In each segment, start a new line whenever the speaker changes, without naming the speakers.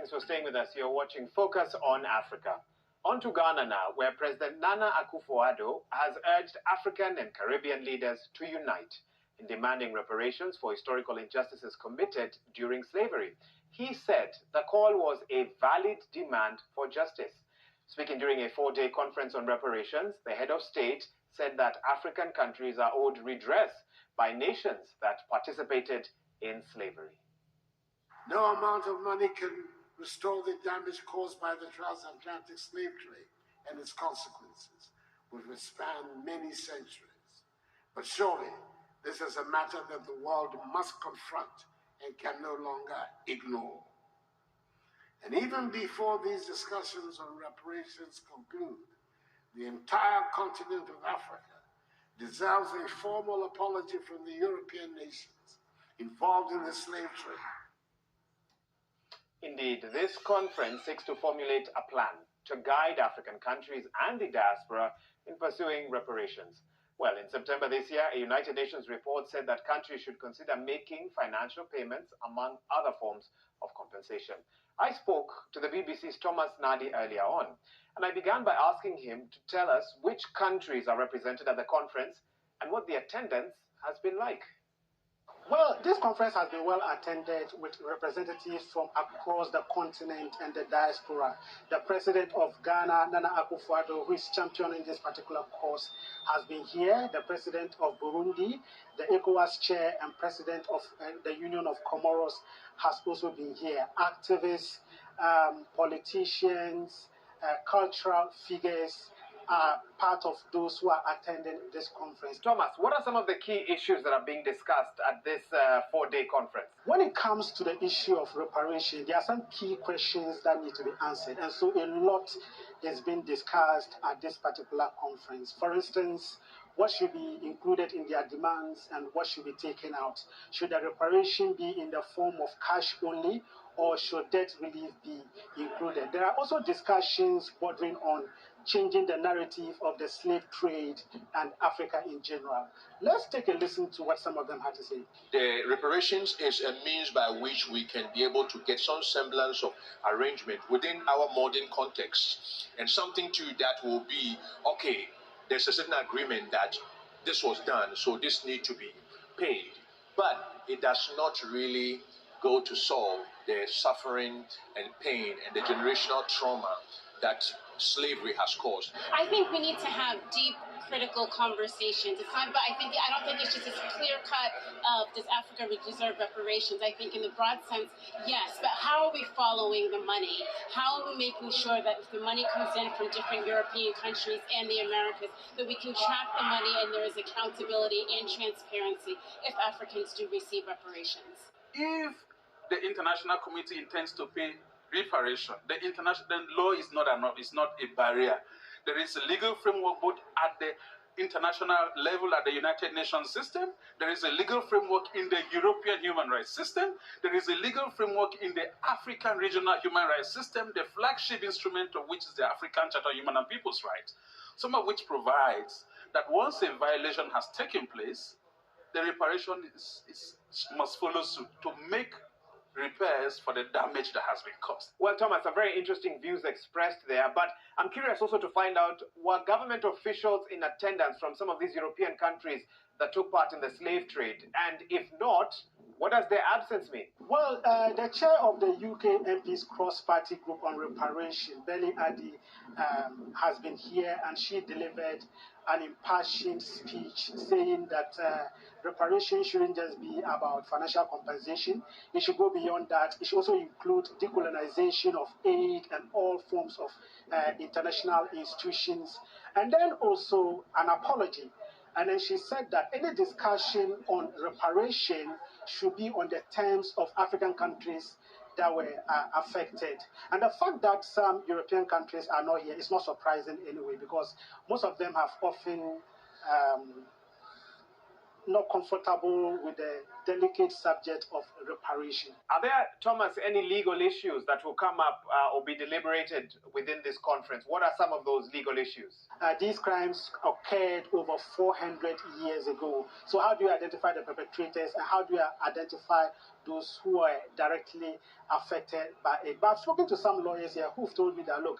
Thanks for staying with us. You're watching Focus on Africa. On to Ghana now, where President Nana Akufo-Addo has urged African and Caribbean leaders to unite in demanding reparations for historical injustices committed during slavery. He said the call was a valid demand for justice. Speaking during a 4-day conference on reparations, the head of state said that African countries are owed redress by nations that participated in slavery.
No amount of money can restore the damage caused by the transatlantic slave trade and its consequences, which would span many centuries. But surely, this is a matter that the world must confront and can no longer ignore. And even before these discussions on reparations conclude, the entire continent of Africa deserves a formal apology from the European nations involved in the slave trade.
Indeed, this conference seeks to formulate a plan to guide African countries and the diaspora in pursuing reparations. Well, in September this year, a United Nations report said that countries should consider making financial payments among other forms of compensation. I spoke to the BBC's Thomas Nadi earlier on, and I began by asking him to tell us which countries are represented at the conference and what the attendance has been like.
Well, this conference has been well attended with representatives from across the continent and the diaspora. The president of Ghana, Nana Akufo-Addo, who is championing this particular cause, has been here. The president of Burundi, the ECOWAS chair and president of the Union of Comoros has also been here. Activists, politicians, cultural figures are part of those who are attending this conference.
Thomas, what are some of the key issues that are being discussed at this 4-day conference?
When it comes to the issue of reparation, there are some key questions that need to be answered, and so a lot is being discussed at this particular conference. For instance, what should be included in their demands and what should be taken out? Should the reparation be in the form of cash only, or should debt relief be included? There are also discussions bordering on changing the narrative of the slave trade and Africa in general. Let's take a listen to what some of them had to say.
The reparations is a means by which we can be able to get some semblance of arrangement within our modern context, and something to that will be, okay, there's a certain agreement that this was done, so this needs to be paid. But it does not really go to solve the suffering and pain and the generational trauma that slavery has caused.
I think we need to have deep, critical conversations. I don't think it's just a clear cut of does Africa deserve reparations. I think in the broad sense, yes, but how are we following the money? How are we making sure that if the money comes in from different European countries and the Americas, that we can track the money and there is accountability and transparency if Africans do receive reparations?
If the international community intends to pay reparation, the law is not a barrier. There is a legal framework both at the international level, at the United Nations system. There is a legal framework in the European human rights system. There is a legal framework in the African regional human rights system, the flagship instrument of which is the African Charter of Human and People's Rights, some of which provides that once a violation has taken place, the reparation must follow suit to make repairs for the damage that has been caused.
Well, Thomas, some very interesting views expressed there, but I'm curious also to find out, were government officials in attendance from some of these European countries that took part in the slave trade? And if not, what does their absence mean?
Well, the chair of the UK MP's cross-party group on reparation, Belly Addy, has been here, and she delivered an impassioned speech saying that reparation shouldn't just be about financial compensation. It should go beyond that. It should also include decolonization of aid and all forms of international institutions, and then also an apology. And then she said that any discussion on reparation should be on the terms of African countries that were affected. And the fact that some European countries are not here is not surprising anyway, because most of them have often not comfortable with the delicate subject of reparation.
Are there, Thomas, any legal issues that will come up or be deliberated within this conference? What are some of those legal issues?
These crimes occurred over 400 years ago. So how do you identify the perpetrators, and how do you identify those who are directly affected by it? But I've spoken to some lawyers here who've told me that, look,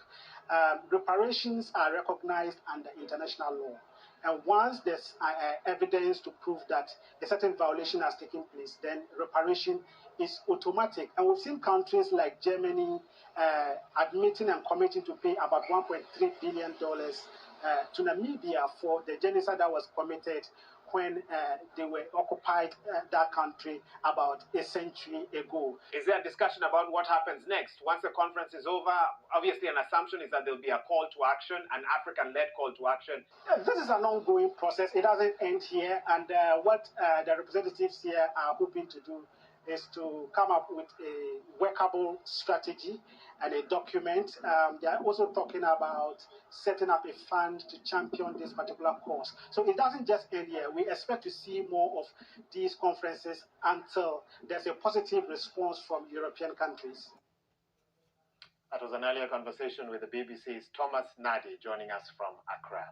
reparations are recognized under international law. And once there's evidence to prove that a certain violation has taken place, then reparation is automatic. And we've seen countries like Germany admitting and committing to pay about $1.3 billion to Namibia for the genocide that was committed when they were occupied that country about a century ago.
Is there a discussion about what happens next? Once the conference is over, obviously an assumption is that there'll be a call to action, an African-led call to action.
This is an ongoing process. It doesn't end here. And what the representatives here are hoping to do is to come up with a workable strategy and a document. They are also talking about setting up a fund to champion this particular cause. So it doesn't just end here. We expect to see more of these conferences until there's a positive response from European countries.
That was an earlier conversation with the BBC's Thomas Nadi joining us from Accra.